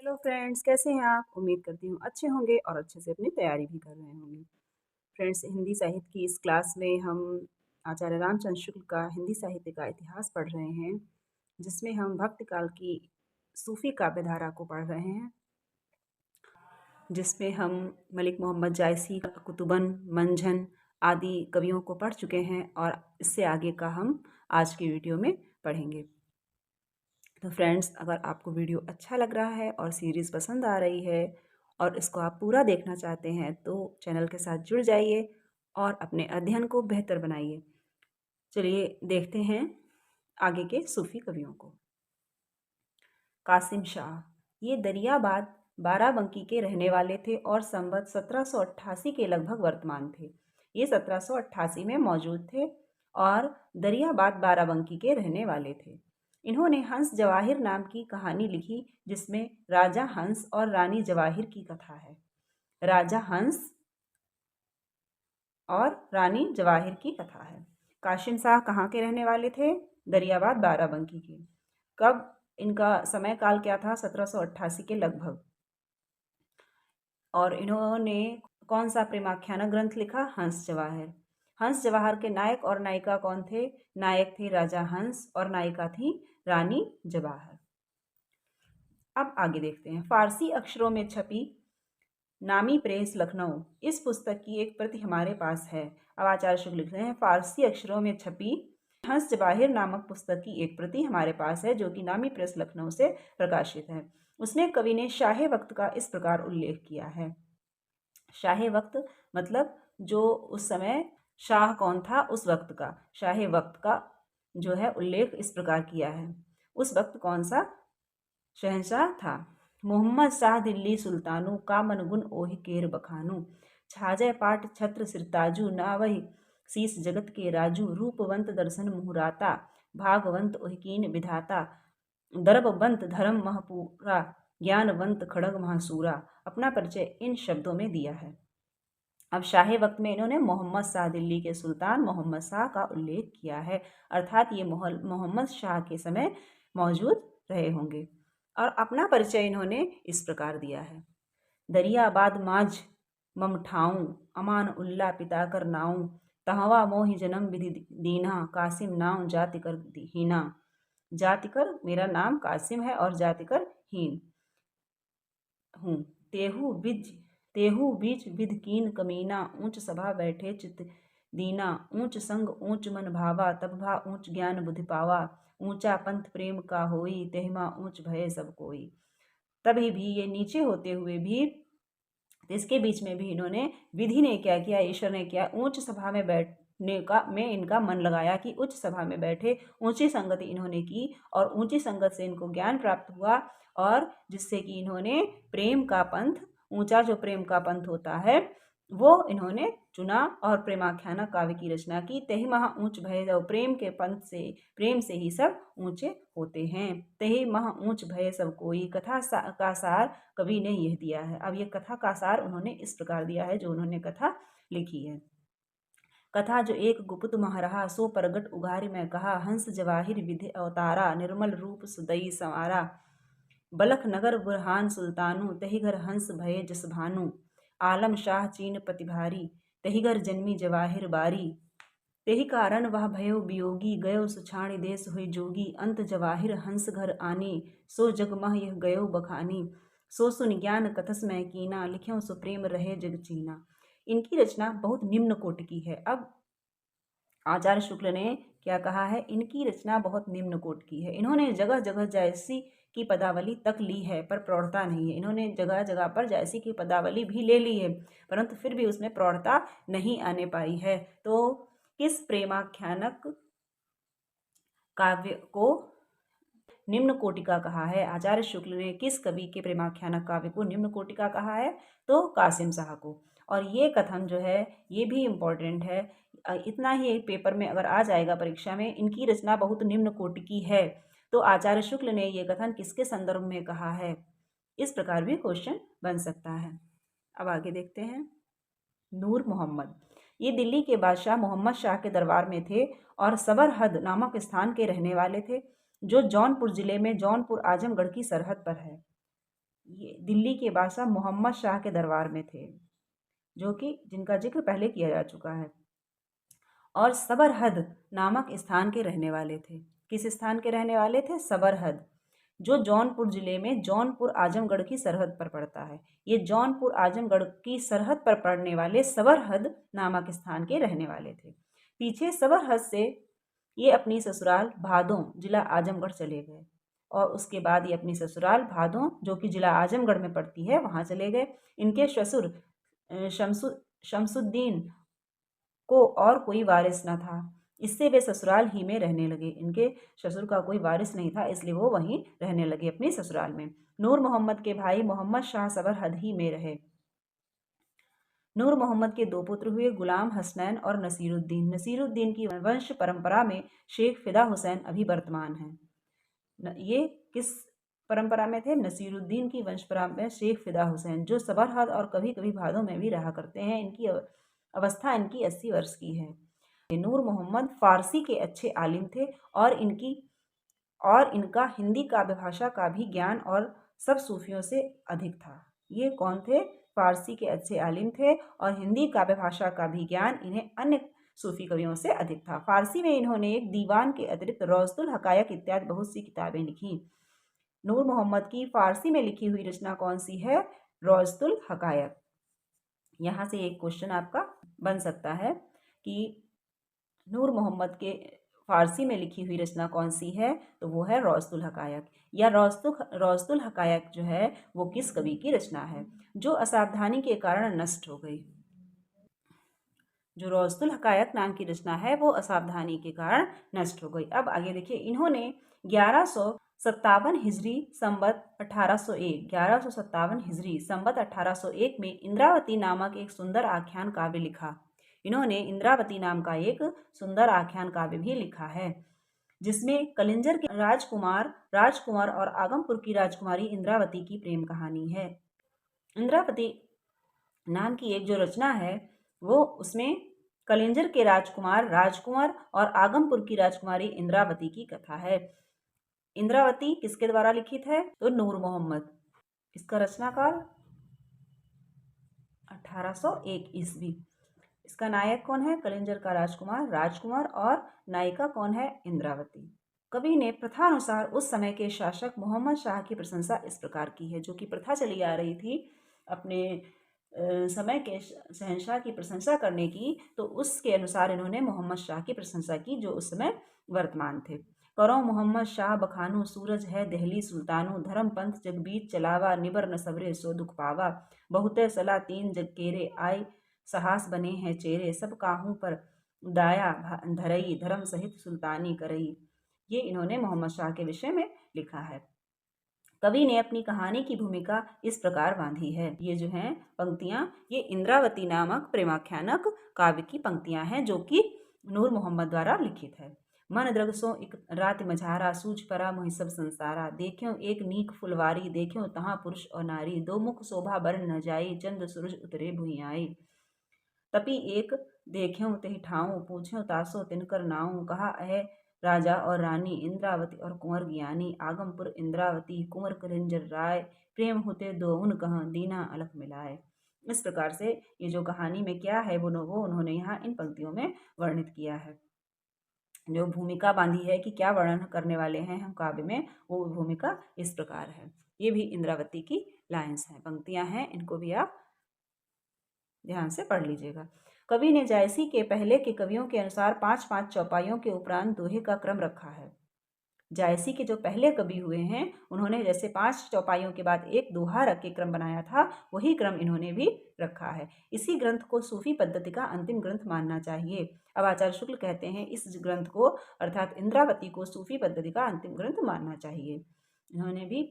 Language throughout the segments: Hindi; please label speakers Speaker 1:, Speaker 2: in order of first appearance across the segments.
Speaker 1: हेलो फ्रेंड्स, कैसे हैं आप? उम्मीद करती हूँ अच्छे होंगे और अच्छे से अपनी तैयारी भी कर रहे होंगे। फ्रेंड्स, हिंदी साहित्य की इस क्लास में हम आचार्य रामचंद्र शुक्ल का हिंदी साहित्य का इतिहास पढ़ रहे हैं, जिसमें हम भक्ति काल की सूफी काव्य धारा को पढ़ रहे हैं, जिसमें हम मलिक मोहम्मद जायसी, कुतुबन, मंझन आदि कवियों को पढ़ चुके हैं और इससे आगे का हम आज की वीडियो में पढ़ेंगे। तो फ्रेंड्स, अगर आपको वीडियो अच्छा लग रहा है और सीरीज़ पसंद आ रही है और इसको आप पूरा देखना चाहते हैं तो चैनल के साथ जुड़ जाइए और अपने अध्ययन को बेहतर बनाइए। चलिए देखते हैं आगे के सूफी कवियों को। कासिम शाह, ये दरियाबाद बाराबंकी के रहने वाले थे और संवत 1788 के लगभग वर्तमान थे। ये 1788 में मौजूद थे और दरियाबाद बाराबंकी के रहने वाले थे। इन्होंने हंस जवाहिर नाम की कहानी लिखी, जिसमें राजा हंस और रानी जवाहिर की कथा है। राजा हंस और रानी जवाहिर की कथा है। कासिम शाह कहाँ के रहने वाले थे? दरियाबाद बाराबंकी के। कब? इनका समय काल क्या था? 1788 के लगभग। और इन्होंने कौन सा प्रेमाख्यान ग्रंथ लिखा? हंस जवाहिर। हंस जवाहर के नायक और नायिका कौन थे? नायक थे राजा हंस और नायिका थी रानी जवाहर। अब आगे देखते हैं। फारसी अक्षरों में छपी नामी प्रेस लखनऊ, इस पुस्तक की एक प्रति हमारे पास है। अब आचार्य शुक्ल लिख रहे हैं, फारसी अक्षरों में छपी हंस जवाहिर नामक पुस्तक की एक प्रति हमारे पास है, जो कि नामी प्रेस लखनऊ से प्रकाशित है। उसमें कवि ने शाहे वक्त का इस प्रकार उल्लेख किया है। शाहे वक्त मतलब जो उस समय शाह कौन था उस वक्त का, शाहे वक्त का जो है उल्लेख इस प्रकार किया है। उस वक्त कौन सा शहंशाह था? मोहम्मद शाह दिल्ली सुल्तानू, का मनगुन ओहि केर बखानू, छाजय पाट छत्र सिरताजू, ना वही शीस जगत के राजू, रूपवंत दर्शन मुहुराता, भागवंत ओहिकीन विधाता, दर्बवंत धर्म महपूरा, ज्ञानवंत खड़ग महासूरा। अपना परिचय इन शब्दों में दिया है। अब शाही वक्त में इन्होंने मोहम्मद शाह दिल्ली के सुल्तान मोहम्मद शाह का उल्लेख किया है, अर्थात ये मोहम्मद शाह के समय मौजूद रहे होंगे। और अपना परिचय इन्होंने इस प्रकार दिया है। दरियाबाद माझ ममठाऊं, अमान उल्ला पिता कर नाऊं, तहवा मोहि जन्म विधि दीना, कासिम नाम जातिकर हीना। जातिकर मेरा नाम कासिम है और जातिकर हीन हूँ। तेहू बीच विध कीन कमीना, ऊंच सभा बैठे चित दीना, ऊंच संग ऊंच मन भावा, तब भा ऊंच ज्ञान बुद्धि पावा, ऊंचा पंथ प्रेम का होई, तेहमा ऊंच भय सब कोई। तभी भी ये नीचे होते हुए भी, इसके बीच में भी इन्होंने, विधि ने क्या किया, ईश्वर ने क्या, ऊंच सभा में बैठने का में इनका मन लगाया कि उच्च सभा में बैठे, ऊंची संगति इन्होंने की और ऊंची संगत से इनको ज्ञान प्राप्त हुआ और जिससे कि इन्होंने प्रेम का पंथ, ऊंचा जो प्रेम का पंथ होता है वो इन्होंने चुना और प्रेमाख्यान काव्य की रचना की। तही महा ऊंच भय, प्रेम के पंथ से, प्रेम से ही सब ऊंचे होते हैं। तही महा ऊंच भय सब कोई, कथा का सार कवि ने यह दिया है। अब ये कथा का सार उन्होंने इस प्रकार दिया है जो उन्होंने कथा लिखी है। कथा जो एक गुप्त महरहा, सो प्रगट उघारी में कहा, हंस जवाहिर विधि अवतारा, निर्मल रूप सुदई संवारा, बलख नगर बुरहान सुल्तानु, तही घर हंस भये जस भानु, आलम शाह चीन प्रतिभारी, तही घर जन्मी जवाहिर बारी, तेहि कारण वह भयो वियोगी, गयो सुछाणी देश हुई जोगी, अंत जवाहिर हंस घर आनी, सो जगमह यह गयो बखानी, सो सुन ज्ञान कथस में कीना, लिख्यो सो प्रेम रहे जग चीना। इनकी रचना बहुत निम्न कोटि की है। अब आचार्य शुक्ल ने क्या कहा है? इनकी रचना बहुत निम्न कोटि की है। इन्होंने जगह जगह जायसी की पदावली तक ली है पर प्रौढ़ता नहीं है। इन्होंने जगह जगह पर जायसी की पदावली भी ले ली है, परंतु फिर भी उसमें प्रौढ़ता नहीं आने पाई है। तो किस प्रेमाख्यानक काव्य को निम्न कोटि का कहा है? आचार्य शुक्ल ने किस कवि के प्रेमाख्यानक काव्य को निम्न कोटि का कहा है? तो कासिम शाह को। और ये कथन जो है ये भी इम्पोर्टेंट है। इतना ही पेपर में अगर आ जाएगा परीक्षा में, इनकी रचना बहुत निम्न कोटि की है, तो आचार्य शुक्ल ने ये कथन किसके संदर्भ में कहा है? इस प्रकार भी क्वेश्चन बन सकता है। अब आगे देखते हैं। नूर मोहम्मद, ये दिल्ली के बादशाह मोहम्मद शाह के दरबार में थे और सबरहद नामक स्थान के रहने वाले थे, जो जौनपुर जिले में जौनपुर आजमगढ़ की सरहद पर है। ये दिल्ली के बादशाह मोहम्मद शाह के दरबार में थे, जो कि जिनका जिक्र पहले किया जा चुका है, और सबरहद नामक स्थान के रहने वाले थे। किस स्थान के रहने वाले थे? सबरहद, जो जौनपुर जिले में जौनपुर आजमगढ़ की सरहद पर पड़ता है। ये जौनपुर आजमगढ़ की सरहद पर पड़ने वाले सबरहद नामक स्थान के रहने वाले थे। पीछे सबरहद से ये अपनी ससुराल भादों जिला आजमगढ़ चले गए, और उसके बाद ये अपनी ससुराल भादों जो कि जिला आजमगढ़ में पड़ती है वहाँ चले गए। इनके ससुर शमसुद्दीन को और कोई वारिस न था, इससे वे ससुराल ही में रहने लगे। इनके ससुर का कोई वारिस नहीं था, इसलिए वो वहीं रहने लगे अपनी ससुराल में। नूर मोहम्मद के भाई मोहम्मद शाह सबरहद ही में रहे। नूर मोहम्मद के दो पुत्र हुए, गुलाम हसनैन और नसीरुद्दीन। नसीरुद्दीन की वंश परंपरा में शेख फिदा हुसैन अभी वर्तमान हैं। ये किस परंपरा में थे? नसीरुद्दीन की वंश परंपरा में शेख फिदा हुसैन, जो सबरहद और कभी कभी भादों में भी रहा करते हैं। इनकी अवस्था इनकी 80 वर्ष की है। नूर मोहम्मद फारसी के अच्छे आलिम थे, और इनका हिंदी काव्य भाषा का भी ज्ञान और सब सूफियों से अधिक था। ये कौन थे? फारसी के अच्छे आलिम थे, और हिंदी काव्य भाषा का भी ज्ञान इन्हें अन्य सूफी कवियों से अधिक था। फारसी में इन्होंने एक दीवान के अतिरिक्त रौज़तुल हकायक इत्यादि बहुत सी किताबें लिखी। नूर मोहम्मद की फारसी में लिखी हुई रचना कौन सी है? रौज़तुल हकायक। यहाँ से एक क्वेश्चन आपका बन सकता है कि नूर मोहम्मद के फारसी में लिखी हुई रचना कौन सी है? तो वो है रौज़तुल हकायक। या रौज़तुल हकायक जो है वो किस कवि की रचना है, जो असावधानी के कारण नष्ट हो गई? जो रौज़तुल हकायक नाम की रचना है वो असावधानी के कारण नष्ट हो गई। अब आगे देखिए, इन्होंने 1157 हिजरी संवत 1801 में इंद्रावती नामक एक सुंदर आख्यान काव्य लिखा। इन्होंने इंद्रावती नाम का एक सुंदर आख्यान काव्य भी लिखा है, जिसमें कलिंजर के राजकुमार और आगमपुर की राजकुमारी इंद्रावती की प्रेम कहानी है। इंद्रावती नाम की एक जो रचना है वो उसमें कलिंजर के राजकुमार और आगमपुर की राजकुमारी इंद्रावती की कथा है। इंद्रावती किसके द्वारा लिखित है? तो नूर मोहम्मद। इसका रचनाकाल 1801 ईस्वी। इसका नायक कौन है? कलिंजर का राजकुमार और नायिका कौन है? इंद्रावती। कवि ने प्रथानुसार उस समय के शासक मोहम्मद शाह की प्रशंसा इस प्रकार की है। जो कि प्रथा चली आ रही थी अपने समय के शहंशाह की प्रशंसा करने की, तो उसके अनुसार इन्होंने मोहम्मद शाह की प्रशंसा की जो उस समय वर्तमान थे। करो मोहम्मद शाह बखानू, सूरज है दहली सुल्तानू, धर्म पंथ जग बीच चलावा, निबर न सबरे सो दुख पावा, बहुते सला तीन जग केरे, आय सहास बने हैं चेरे, सब काहू पर दाया धरई, धर्म सहित सुल्तानी करई। ये इन्होंने मोहम्मद शाह के विषय में लिखा है। कवि ने अपनी कहानी की भूमिका इस प्रकार बांधी है। ये जो हैं पंक्तियां, ये इंद्रावती नामक प्रेमाख्यानक काव्य की पंक्तियां हैं, जो कि नूर मोहम्मद द्वारा लिखित है। मन द्रगसो एक रात मझारा, सूझ परा मोहि सब संसारा, देख्यो एक नीक फुलवारी, देख्यो तहाँ पुरुष और नारी, दो मुख शोभा बरन न जाई, चंद्र सूरज उतरे भुई आई, तपी एक देख्यो तेहि ठाऊं, पूछ्यो तासो तिनकर नाऊं, कहा अह राजा और रानी, इंद्रावती और कुंवर ज्ञानी, आगमपुर इंद्रावती कुंवर कलिंजर राय, प्रेम होते दोहुन कहाँ, दीना अलख मिलाए। इस प्रकार से ये जो कहानी में क्या है वो उन्होंने यहाँ इन पंक्तियों में वर्णित किया है। जो भूमिका बांधी है कि क्या वर्णन करने वाले हैं हम काव्य में, वो भूमिका इस प्रकार है। ये भी इंद्रावती की लाइन्स हैं, पंक्तियां हैं, इनको भी आप ध्यान से पढ़ लीजिएगा। कवि ने जायसी के पहले के कवियों के अनुसार 5-5 चौपाइयों के उपरांत दोहे का क्रम रखा है। जायसी के जो पहले कवि हुए हैं उन्होंने जैसे 5 चौपाइयों के बाद एक दोहा रख के क्रम बनाया था, वही क्रम इन्होंने भी रखा है। इसी ग्रंथ को सूफी पद्धति का अंतिम ग्रंथ मानना चाहिए। अब आचार्य शुक्ल कहते हैं इस ग्रंथ को अर्थात इंद्रावती को सूफी पद्धति का अंतिम ग्रंथ मानना चाहिए। इन्होंने भी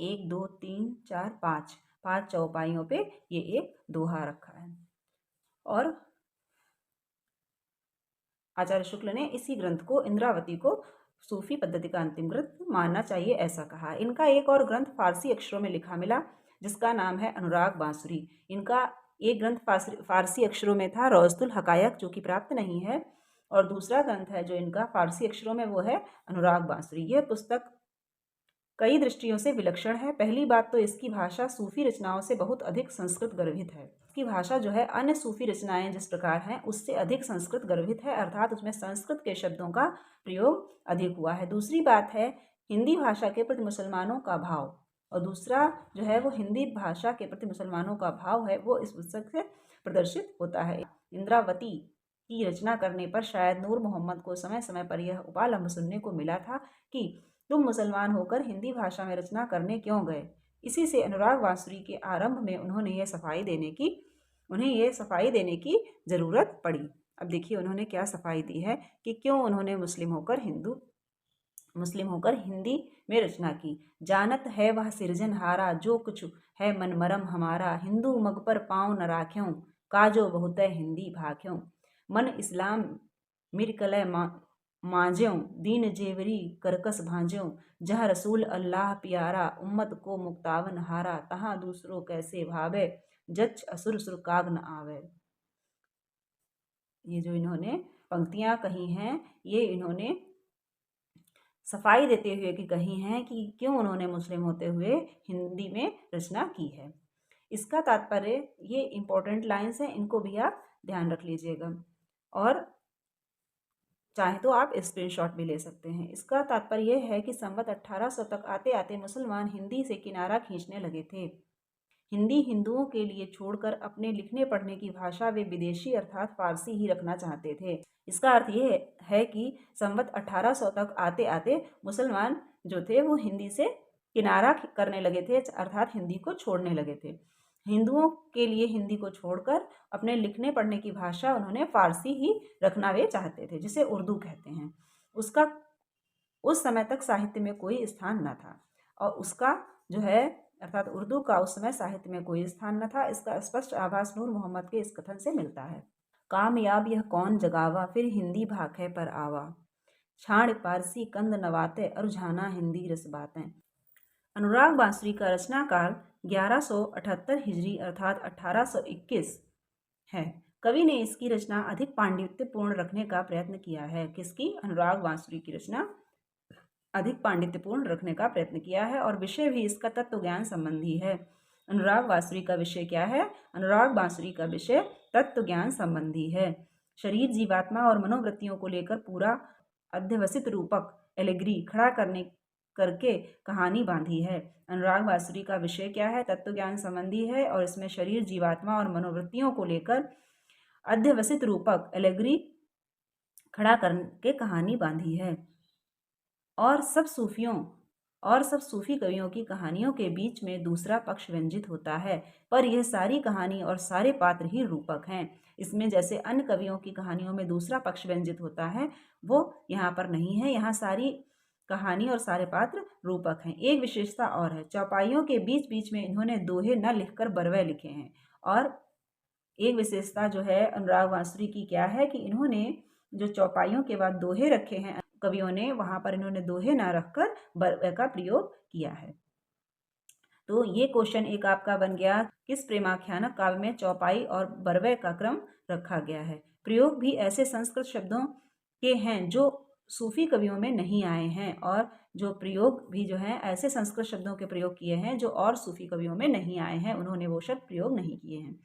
Speaker 1: 1 2 3 4 5 चौपाइयों पे ये एक दोहा रखा है, और आचार्य शुक्ल ने इसी ग्रंथ को इंद्रावती को सूफी पद्धति का अंतिम ग्रंथ मानना चाहिए ऐसा कहा। इनका एक और ग्रंथ फारसी अक्षरों में लिखा मिला जिसका नाम है अनुराग बांसुरी। इनका एक ग्रंथ फारसी अक्षरों में था रौज़तुल हकायक, जो कि प्राप्त नहीं है, और दूसरा ग्रंथ है जो इनका फारसी अक्षरों में वो है अनुराग बांसुरी। यह पुस्तक कई दृष्टियों से विलक्षण है। पहली बात तो इसकी भाषा सूफी रचनाओं से बहुत अधिक संस्कृत गर्भित है। इसकी भाषा जो है अन्य सूफी रचनाएं जिस प्रकार हैं उससे अधिक संस्कृत गर्भित है, अर्थात उसमें संस्कृत के शब्दों का प्रयोग अधिक हुआ है। दूसरी बात है हिंदी भाषा के प्रति मुसलमानों का भाव, और दूसरा जो है वो हिंदी भाषा के प्रति मुसलमानों का भाव है वो इस पुस्तक से प्रदर्शित होता है। इंद्रावती की रचना करने पर शायद नूर मोहम्मद को समय समय पर यह उपालंब सुनने को मिला था कि तुम मुसलमान होकर हिंदी भाषा में रचना करने क्यों गए। इसी से अनुराग बांसुरी के आरंभ में उन्हें यह सफाई देने की जरूरत पड़ी। अब देखिए उन्होंने क्या सफाई दी है कि क्यों उन्होंने मुस्लिम होकर हिंदी में रचना की। जानत है वह सिरजनहारा जो कुछ है मन मरम हमारा, हिंदू मग पर पाँव न राख्यों काजो बहुत हिंदी भाख्यों, मन इस्लाम मिरकलय मांज्यों दीन जेवरी करकस भांज्यों, जह रसूल अल्लाह प्यारा उम्मत को मुक्तावन हारा, तहाँ दूसरों कैसे भावे जच असुर सुर काग न आवे। ये जो इन्होंने पंक्तियां कही हैं ये इन्होंने सफाई देते हुए कि कही हैं कि क्यों उन्होंने मुस्लिम होते हुए हिंदी में रचना की है। इसका तात्पर्य, ये इंपॉर्टेंट लाइन्स हैं, इनको भी आप ध्यान रख लीजिएगा और चाहे तो आप स्क्रीनशॉट भी ले सकते हैं। इसका तात्पर्य यह है कि संवत 1800 तक आते आते मुसलमान हिंदी से किनारा खींचने लगे थे। हिंदी हिंदुओं के लिए छोड़कर अपने लिखने पढ़ने की भाषा वे विदेशी अर्थात फारसी ही रखना चाहते थे। इसका अर्थ ये है कि संवत 1800 तक आते आते मुसलमान जो थे वो हिंदी से किनारा करने लगे थे, अर्थात हिंदी को छोड़ने लगे थे। हिंदुओं के लिए हिंदी को छोड़कर अपने लिखने पढ़ने की भाषा उन्होंने फारसी ही रखना वे चाहते थे, जिसे उर्दू कहते हैं। उसका उस समय तक साहित्य में कोई स्थान न था और उसका जो है अर्थात उर्दू का उस समय साहित्य में कोई स्थान न था। इसका स्पष्ट आभास नूर मोहम्मद के इस कथन से मिलता है। कामयाब यह कौन जगावा फिर हिंदी भाखे पर आवा, छाड़ पारसी कंद नवाते अरुझाना हिंदी रस बातें। अनुराग बांसुरी का रचना काल 1178 हिजरी अर्थात 1821 है। कवि ने इसकी रचना अधिक पांडित्यपूर्ण रखने का प्रयत्न किया है। किसकी? अनुराग बांसुरी की रचना अधिक पांडित्यपूर्ण रखने का प्रयत्न किया है और विषय भी इसका तत्व ज्ञान संबंधी है। अनुराग बांसुरी का विषय क्या है? अनुराग बांसुरी का विषय तत्व ज्ञान संबंधी है। शरीर, जीवात्मा और मनोवृत्तियों को लेकर पूरा अध्यवसित रूपक एलेग्री खड़ा करके कहानी बांधी है। अनुराग बांसुरी का विषय क्या है? तत्व ज्ञान संबंधी है और इसमें शरीर, जीवात्मा और मनोवृत्तियों को लेकर अध्यवसित रूपक एलेग्री खड़ा करके कहानी बांधी है। और सब सूफी कवियों की कहानियों के बीच में दूसरा पक्ष व्यंजित होता है, पर यह सारी कहानी और सारे पात्र ही रूपक हैं। इसमें जैसे अन्य कवियों की कहानियों में दूसरा पक्ष व्यंजित होता है वो यहाँ पर नहीं है। यहाँ सारी कहानी और सारे पात्र रूपक हैं। एक विशेषता और है, चौपाइयों के बीच बीच में इन्होंने दोहे न लिखकर बरवे लिखे हैं। और एक विशेषता जो है अनुराग बांसुरी की क्या है कि इन्होंने जो चौपाइयों के बाद दोहे रखे हैं कवियों ने, वहां पर इन्होंने दोहे ना रखकर बरवे का प्रयोग किया है। तो ये क्वेश्चन एक आपका बन गया, किस प्रेमाख्यानक काव्य में चौपाई और बरवे का क्रम रखा गया है। प्रयोग भी ऐसे संस्कृत शब्दों के हैं जो सूफी कवियों में नहीं आए हैं और जो प्रयोग भी जो है ऐसे संस्कृत शब्दों के प्रयोग किए हैं जो और सूफी कवियों में नहीं आए हैं, उन्होंने वो शब्द प्रयोग नहीं किए हैं।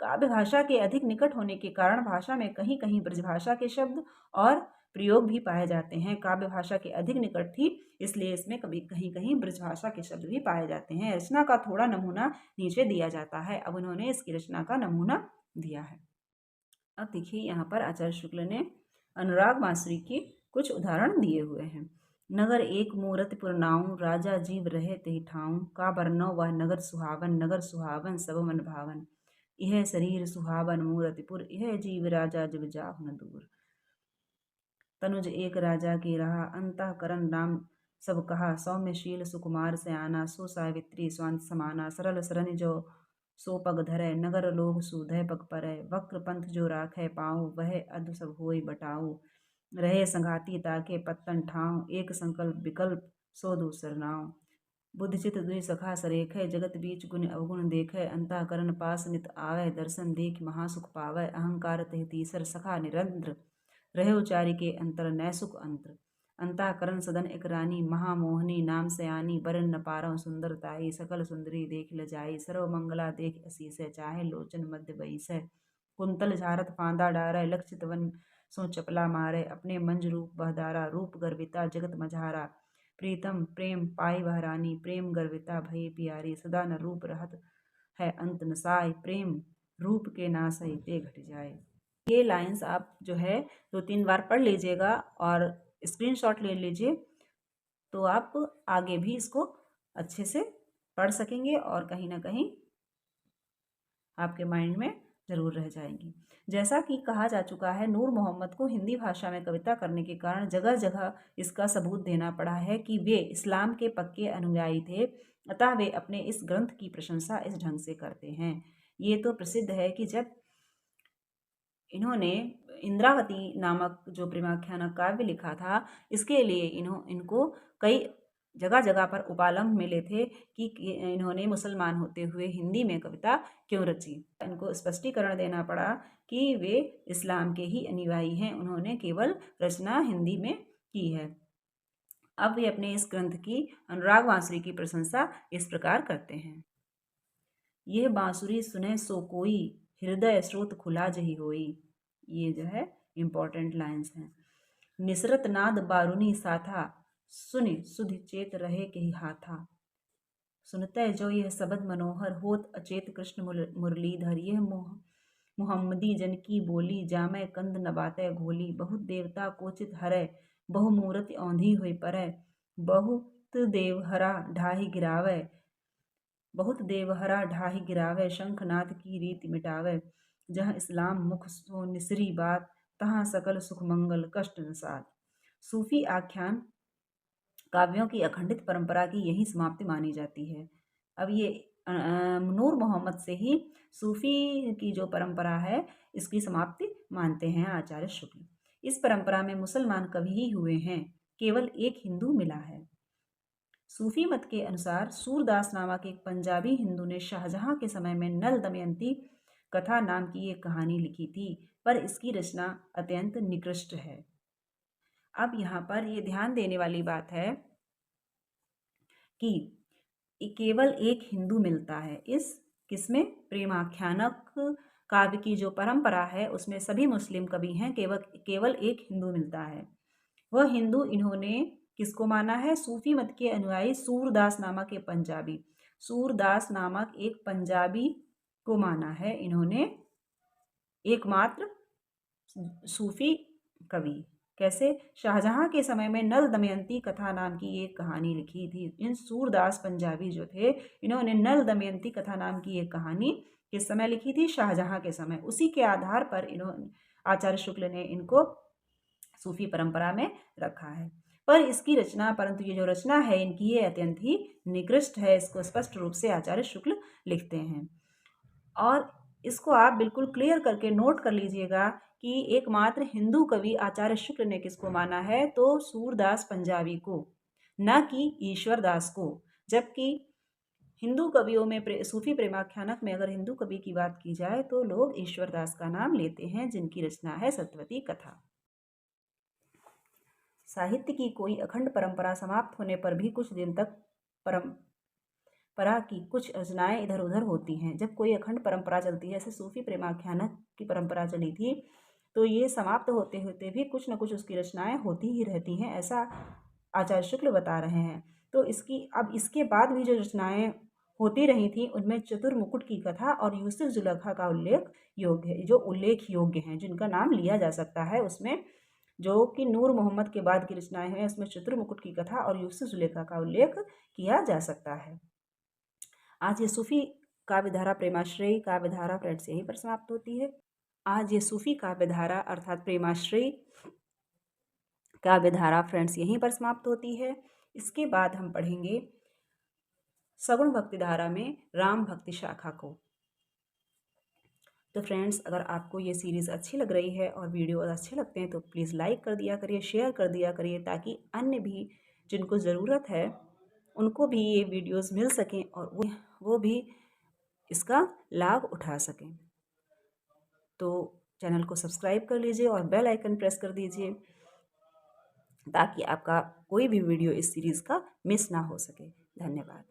Speaker 1: काव्य भाषा के अधिक निकट होने के कारण भाषा में कहीं कहीं ब्रजभाषा के शब्द और प्रयोग भी पाए जाते हैं। काव्य भाषा के अधिक निकट थी इसलिए इसमें कभी कहीं कहीं ब्रजभाषा के शब्द भी पाए जाते हैं। रचना का थोड़ा नमूना नीचे दिया जाता है। अब उन्होंने इसकी रचना का नमूना दिया है। अब देखिए यहाँ पर आचार्य शुक्ल ने अनुराग बांसुरी के कुछ उदाहरण दिए हुए हैं। नगर एक मूरत पुरनाऊं राजा जीव रहे तेहि ठाऊं, का बरनौ वह नगर सुहावन सब मन भावन, यह शरीर सुहावन मूरतिपुर, यह जीव राजा जब जाहु न दूर। तनुज एक राजा के रहा, अंतःकरण राम सब कहा, सौम्यशील सुकुमार से आना, सो सावित्री स्वांत समाना, सरल सरन जो सो पग धरै, नगर लोग सुधय पग परै, वक्र पंथ जो राखै पाऊँ, वह अध सब होई बटाऊ, रहे संघाती ताके पत्तन ठाऊं, एक संकल्प विकल्प सो दूसर नाव, बुद्धिचित दुई सखा सरेखै, जगत बीच गुण अवगुण देखै, अंतःकरण पास नित आवै, दर्शन देख महासुख पावै, अहंकार तह तीसर सखा निरंतर, रहे उचारी के अंतर नैसुख अंतर। अंतःकरण सदन एक रानी, महामोहनी नाम सयानी, बरन न पारौ सुंदरताई, सकल सुंदरी देख ल जाई, सर्व मंगला देख असीस, चाहे लोचन मध्य बईस। कुंतल झारत फांदा डारै, लक्षित वन सो चपला मारे, अपने मंज रूप बहदारा, रूप गर्विता जगत मझारा, प्रीतम प्रेम पाई वह रानी, प्रेम गर्विता भई प्यारी, सदा न रूप रहत है अंत नसाय, प्रेम रूप के नासई पे घट जाए। ये लाइंस आप जो है 2-3 बार पढ़ लीजिएगा और स्क्रीनशॉट ले लीजिए, तो आप आगे भी इसको अच्छे से पढ़ सकेंगे और कहीं ना कहीं आपके माइंड में ज़रूर रह जाएंगी। जैसा कि कहा जा चुका है, नूर मोहम्मद को हिंदी भाषा में कविता करने के कारण जगह जगह इसका सबूत देना पड़ा है कि वे इस्लाम के पक्के अनुयायी थे, अतः वे अपने इस ग्रंथ की प्रशंसा इस ढंग से करते हैं। ये तो प्रसिद्ध है कि जब इन्होंने इंद्रावती नामक जो प्रेमाख्यानक काव्य लिखा था, इसके लिए इनको कई जगह जगह पर उपालंभ मिले थे कि इन्होंने मुसलमान होते हुए हिंदी में कविता क्यों रची। इनको स्पष्टीकरण देना पड़ा कि वे इस्लाम के ही अनुयायी हैं, उन्होंने केवल रचना हिंदी में की है। अब वे अपने इस ग्रंथ की अनुराग बांसुरी की प्रशंसा इस प्रकार करते हैं। यह बांसुरी सुने सो कोई, हृदय स्रोत खुला जही होई। ये जो है इम्पोर्टेंट लाइन्स हैं। निसरत नाद बारुनी साथा, सुनि सुधि चेत रहे के ही हाथा। सुनते जो यह सबद मनोहर, होत अचेत कृष्ण मुरलीधर। यह मुहम्मदी जन की बोली, जामै कंद नबाते घोली। बहुत देवता कोचित हरै, बहु मूरति औंधी हुई परै। बहुत देवहरा ढाही गिरावै, बहुत देवहरा ढाही गिरावै। शंखनाथ की रीति मिटावै, जहाँ इस्लाम मुख सो निसरी बात। तहाँ सकल सुख मंगल कष्ट नसात। सूफी आख्यान काव्यों की अखंडित परंपरा की यही समाप्ति मानी जाती है। अब ये नूर मोहम्मद से ही सूफी की जो परंपरा है, इसकी समाप्ति मानते हैं आचार्य शुक्ल। इस परंपरा में मुसलमान कभी ही हुए हैं, केवल एक हिंदू मिला है। सूफी मत के अनुसार सूरदास नामक एक पंजाबी हिंदू ने शाहजहां के समय में नल दमयंती कथा नाम की एक कहानी लिखी थी, पर इसकी रचना अत्यंत निकृष्ट है। अब यहाँ पर ये ध्यान देने वाली बात है कि केवल एक हिंदू मिलता है। इस किसमें, प्रेमाख्यानक काव्य की जो परंपरा है उसमें सभी मुस्लिम कवि हैं, केवल एक हिंदू मिलता है। वह हिंदू इन्होंने किसको माना है, सूफी मत के अनुयायी सूरदास नामक एक पंजाबी, सूरदास नामक एक पंजाबी को माना है इन्होंने एकमात्र सूफी कवि। कैसे, शाहजहां के समय में नल दमयंती कथा नाम की एक कहानी लिखी थी। इन सूरदास पंजाबी जो थे, इन्होंने नल दमयंती कथा नाम की एक कहानी किस समय लिखी थी, शाहजहां के समय। उसी के आधार पर इन्होंने आचार्य शुक्ल ने इनको सूफी परंपरा में रखा है। पर इसकी रचना, परंतु ये जो रचना है इनकी, ये अत्यंत ही निकृष्ट है, इसको स्पष्ट रूप से आचार्य शुक्ल लिखते हैं। और इसको आप बिल्कुल क्लियर करके नोट कर लीजिएगा कि एकमात्र हिंदू कवि आचार्य शुक्ल ने किसको माना है, तो सूरदास पंजाबी को, न कि ईश्वर दास को। जबकि हिंदू कवियों में, सूफी प्रेमाख्यानक में अगर हिंदू कवि की बात की जाए तो लोग ईश्वर दास का नाम लेते हैं, जिनकी रचना है सत्यवती कथा। साहित्य की कोई अखंड परंपरा समाप्त होने पर भी कुछ दिन तक परंपरा की कुछ रचनाएं इधर उधर होती हैं। जब कोई अखंड परंपरा चलती है, जैसे सूफी प्रेमाख्यानक की परंपरा चली थी, तो ये समाप्त होते होते भी कुछ न कुछ उसकी रचनाएं होती ही रहती हैं, ऐसा आचार्य शुक्ल बता रहे हैं। तो इसके बाद भी जो रचनाएं होती रही थी, उनमें चतुर्मुकुट की कथा और यूसुफ जुलेखा का उल्लेख योग्य हैं, जिनका नाम लिया जा सकता है उसमें। जो कि नूर मोहम्मद के बाद की रचनाएं हैं, उसमें चतुर्मुकुट की कथा और यूसुफ जुलेखा का उल्लेख किया जा सकता है। आज ये सूफी काव्यधारा प्रेमाश्रयी काव्यधारा फ्रेंड्स यहीं पर समाप्त होती है। आज ये सूफी काव्यधारा अर्थात प्रेमाश्रयी काव्यधारा फ्रेंड्स यहीं पर समाप्त होती है। इसके बाद हम पढ़ेंगे सगुण भक्ति धारा में राम भक्ति शाखा को। तो फ्रेंड्स, अगर आपको ये सीरीज़ अच्छी लग रही है और वीडियो अच्छे लगते हैं तो प्लीज़ लाइक कर दिया करिए, शेयर कर दिया करिए, ताकि अन्य भी जिनको ज़रूरत है उनको भी ये वीडियोस मिल सकें और वो भी इसका लाभ उठा सकें। तो चैनल को सब्सक्राइब कर लीजिए और बेल आइकन प्रेस कर दीजिए, ताकि आपका कोई भी वीडियो इस सीरीज़ का मिस ना हो सके। धन्यवाद।